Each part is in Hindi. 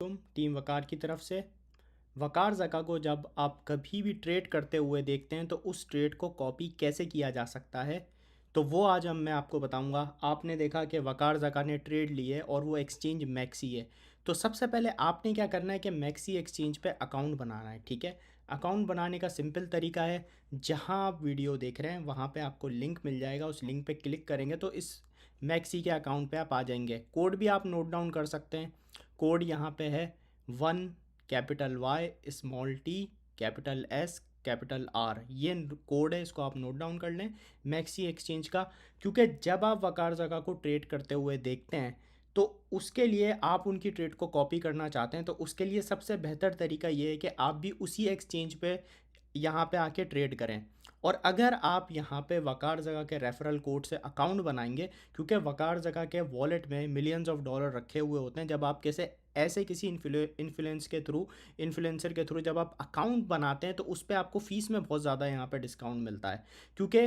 टीम वकार की तरफ से। वकार ज़का को जब आप कभी भी ट्रेड करते हुए देखते हैं तो उस ट्रेड को कॉपी कैसे किया जा सकता है, तो वो आज मैं आपको बताऊंगा। आपने देखा कि वकार ज़का ने ट्रेड ली है और वो एक्सचेंज मैक्सी है। तो सबसे पहले आपने क्या करना है कि मैक्सी एक्सचेंज पे अकाउंट बनाना है। ठीक है, अकाउंट बनाने का सिंपल तरीका है, जहां आप वीडियो देख रहे हैं वहां पे आपको लिंक मिल जाएगा। उस लिंक पे क्लिक करेंगे तो इस मैक्सी के अकाउंट पे आप आ जाएंगे। कोड भी आप नोट डाउन कर सकते हैं। कोड यहाँ पे है 1 capital Y small T capital S capital R, ये कोड है, इसको आप नोट डाउन कर लें मैक्सी एक्सचेंज का। क्योंकि जब आप वकार जगह को ट्रेड करते हुए देखते हैं तो उसके लिए आप उनकी ट्रेड को कॉपी करना चाहते हैं, तो उसके लिए सबसे बेहतर तरीका ये है कि आप भी उसी एक्सचेंज पे यहाँ पे आके ट्रेड करें। और अगर आप यहाँ पे वकार जगह के रेफरल कोड से अकाउंट बनाएंगे, क्योंकि वकार जगह के वॉलेट में मिलियंस ऑफ डॉलर रखे हुए होते हैं, जब आप कैसे ऐसे किसी इन्फ्लुएंसर के थ्रू जब आप अकाउंट बनाते हैं तो उस पर आपको फ़ीस में बहुत ज़्यादा यहाँ पे डिस्काउंट मिलता है। क्योंकि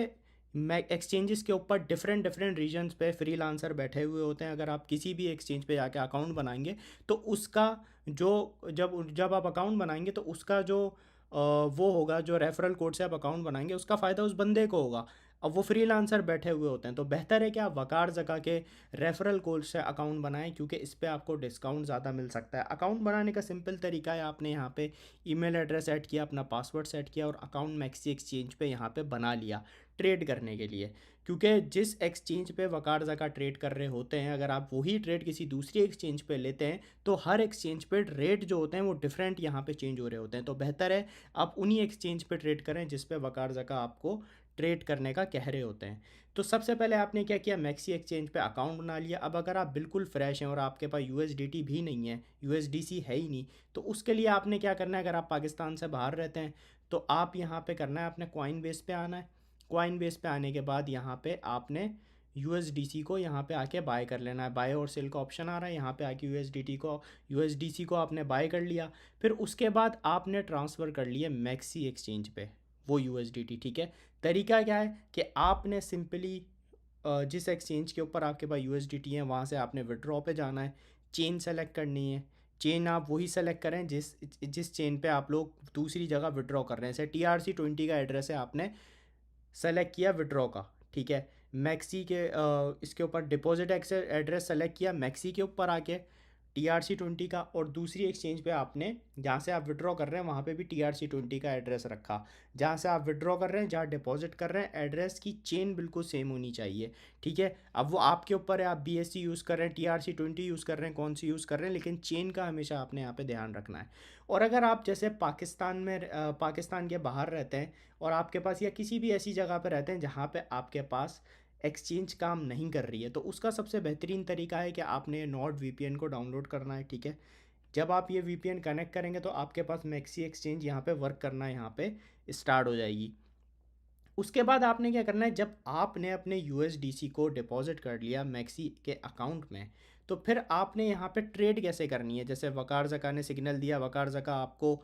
एक्सचेंजेस के ऊपर डिफरेंट डिफरेंट रीजन्स पे फ्रीलांसर बैठे हुए होते हैं। अगर आप किसी भी एक्सचेंज पे जाके अकाउंट बनाएंगे तो उसका जो जब जब आप अकाउंट बनाएंगे तो उसका जो वो होगा, जो रेफरल कोड से आप अकाउंट बनाएंगे उसका फ़ायदा उस बंदे को होगा। अब वो फ्रीलांसर बैठे हुए होते हैं, तो बेहतर है कि आप वकार जका के रेफरल कोड से अकाउंट बनाएं, क्योंकि इस पर आपको डिस्काउंट ज़्यादा मिल सकता है। अकाउंट बनाने का सिंपल तरीका है, आपने यहाँ पे ईमेल एड्रेस ऐड किया, अपना पासवर्ड सेट किया और अकाउंट मैक्सी एक्सचेंज पे यहाँ पे बना लिया ट्रेड करने के लिए। क्योंकि जिस एक्सचेंज पे वकार जका ट्रेड कर रहे होते हैं, अगर आप वही ट्रेड किसी दूसरी एक्सचेंज पे लेते हैं तो हर एक्सचेंज पे रेट जो होते हैं वो डिफरेंट यहाँ पे चेंज हो रहे होते हैं। तो बेहतर है आप उन्हीं एक्सचेंज पे ट्रेड करें जिस पे वकार जका आपको ट्रेड करने का कह रहे होते हैं। तो सबसे पहले आपने क्या किया, मैक्सी एक्सचेंज पे अकाउंट बना लिया। अब अगर आप बिल्कुल फ्रेश हैं और आपके पास यूएसडीटी भी नहीं है, यूएसडीसी है ही नहीं, तो उसके लिए आपने क्या करना है, अगर आप पाकिस्तान से बाहर रहते हैं तो आप यहाँ पे करना है, आपने कॉइन बेस पे आना है। कॉइन बेस पे आने के बाद यहाँ पे आपने यूएसडीसी को यहाँ पे आके बाय कर लेना है। बाय और सेल का ऑप्शन आ रहा है, यहाँ पे आके यूएसडीसी को आपने बाय कर लिया। फिर उसके बाद आपने ट्रांसफ़र कर लिया मैक्सी एक्सचेंज पे वो यूएसडीटी। ठीक है, तरीका क्या है कि आपने सिंपली जिस एक्सचेंज के ऊपर आपके पास यूएसडीटी है वहाँ से आपने विड्रॉ पे जाना है, चेन सेलेक्ट करनी है। चेन आप वही सेलेक्ट करें जिस जिस चेन पे आप लोग दूसरी जगह विड्रॉ कर रहे हैं। जैसे TRC20 का एड्रेस है, आपने सेलेक्ट किया विड्रॉ का। ठीक है, मैक्सी के इसके ऊपर डिपॉजिट एड्रेस सेलेक्ट किया मैक्सी के ऊपर आके TRC20 का, और दूसरी एक्सचेंज पे आपने जहाँ से आप विड्रॉ कर रहे हैं वहाँ पे भी TRC20 का एड्रेस रखा। जहाँ से आप विड्रॉ कर रहे हैं, जहाँ डिपॉजिट कर रहे हैं, एड्रेस की चेन बिल्कुल सेम होनी चाहिए। ठीक है, अब वो आपके ऊपर है, आप BSC यूज़ कर रहे हैं, TRC20 यूज़ कर रहे हैं, कौन सी यूज़ कर रहे हैं, लेकिन चेन का हमेशा आपने यहाँ पे ध्यान रखना है। और अगर आप जैसे पाकिस्तान के बाहर रहते हैं और आपके पास या किसी भी ऐसी जगह पर रहते हैं जहाँ पे आपके पास एक्सचेंज काम नहीं कर रही है, तो उसका सबसे बेहतरीन तरीका है कि आपने नॉट VPN को डाउनलोड करना है। ठीक है, जब आप ये VPN कनेक्ट करेंगे तो आपके पास मैक्सी एक्सचेंज यहाँ पे वर्क करना है, यहाँ पे स्टार्ट हो जाएगी। उसके बाद आपने क्या करना है, जब आपने अपने USDC को डिपॉजिट कर लिया मैक्सी के अकाउंट में, तो फिर आपने यहाँ पे ट्रेड कैसे करनी है। जैसे वकार जका ने सिग्नल दिया, वकार जका आपको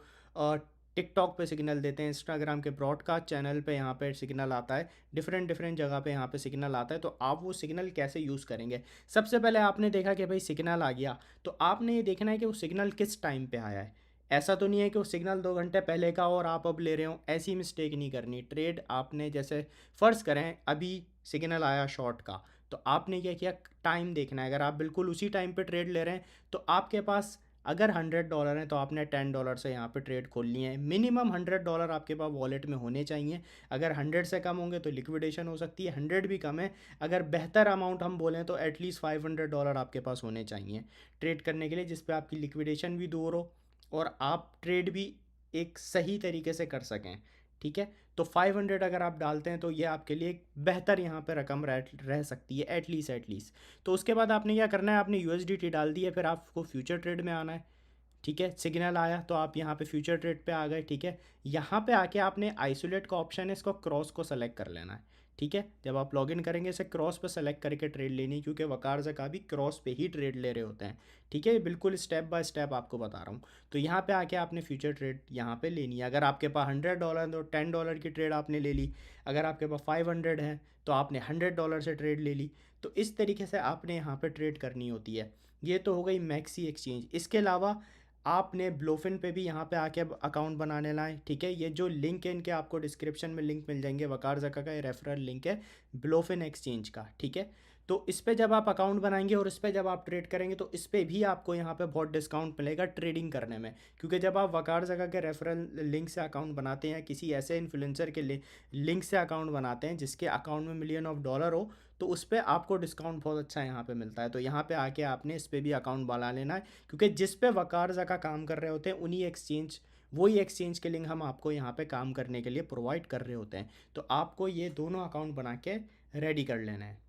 टिकटॉक पे सिग्नल देते हैं, इंस्टाग्राम के ब्रॉडकास्ट चैनल पे यहाँ पे सिग्नल आता है, डिफरेंट डिफरेंट जगह पे यहाँ पे सिग्नल आता है। तो आप वो सिग्नल कैसे यूज़ करेंगे, सबसे पहले आपने देखा कि भाई सिग्नल आ गया, तो आपने ये देखना है कि वो सिग्नल किस टाइम पे आया है। ऐसा तो नहीं है कि वो सिग्नल 2 घंटे पहले का और आप अब ले रहे हो, ऐसी मिस्टेक नहीं करनी। ट्रेड आपने जैसे फ़र्ज़ करें अभी सिग्नल आया शॉर्ट का, तो आपने क्या किया, टाइम देखना है। अगर आप बिल्कुल उसी टाइम पे ट्रेड ले रहे हैं तो आपके पास अगर $100 हैं तो आपने $10 से यहाँ पे ट्रेड खोल लिए हैं। मिनिमम $100 आपके पास वॉलेट में होने चाहिए। अगर 100 से कम होंगे तो लिक्विडेशन हो सकती है, 100 भी कम है, अगर बेहतर अमाउंट हम बोलें तो एटलीस्ट $500 आपके पास होने चाहिए ट्रेड करने के लिए, जिस पे आपकी लिक्विडेशन भी दूर हो और आप ट्रेड भी एक सही तरीके से कर सकें। ठीक है, तो 500 अगर आप डालते हैं तो ये आपके लिए एक बेहतर यहाँ पे रकम रह सकती है एटलीस्ट। तो उसके बाद आपने क्या करना है, आपने USDT डाल दी है, फिर आपको फ्यूचर ट्रेड में आना है। ठीक है, सिग्नल आया तो आप यहाँ पे फ्यूचर ट्रेड पे आ गए। ठीक है, यहाँ पे आके आपने आइसोलेट का ऑप्शन है, इसको क्रॉस को सेलेक्ट कर लेना है। ठीक है, जब आप लॉगिन करेंगे इसे क्रॉस पे सेलेक्ट करके ट्रेड लेनी, क्योंकि वकार जका भी क्रॉस पे ही ट्रेड ले रहे होते हैं। ठीक है, ये बिल्कुल स्टेप बाय स्टेप आपको बता रहा हूँ। तो यहाँ पे आके आपने फ्यूचर ट्रेड यहाँ पे लेनी है। अगर आपके पास $100 तो $10 की ट्रेड आपने ले ली, अगर आपके पास 500 है तो आपने $100 से ट्रेड ले ली। तो इस तरीके से आपने यहाँ पे ट्रेड करनी होती है। ये तो हो गई मैक्सी एक्सचेंज। इसके अलावा आपने ब्लोफिन पे भी यहाँ पे आके अकाउंट बनाने लाए, ठीक है। ये जो लिंक है इनके आपको डिस्क्रिप्शन में लिंक मिल जाएंगे, वकार ज़का का ये रेफरल लिंक है ब्लोफिन एक्सचेंज का, ठीक है। तो इस पे जब आप अकाउंट बनाएंगे और इस पे जब आप ट्रेड करेंगे तो इस पे भी आपको यहाँ पे बहुत डिस्काउंट मिलेगा ट्रेडिंग करने में, क्योंकि जब आप वकार ज़का के रेफरल लिंक से अकाउंट बनाते हैं, किसी ऐसे इन्फ्लुएंसर के लिंक से अकाउंट बनाते हैं जिसके अकाउंट में $1,000,000 हो, तो उस पर आपको डिस्काउंट बहुत अच्छा यहाँ पे मिलता है। तो यहाँ पे आके आपने इस पर भी अकाउंट बना लेना है, क्योंकि जिस पे वकार ज़का काम कर रहे होते हैं उन्हीं एक्सचेंज, वही एक्सचेंज के लिंक हम आपको यहाँ पे काम करने के लिए प्रोवाइड कर रहे होते हैं। तो आपको ये दोनों अकाउंट बना के रेडी कर लेना है।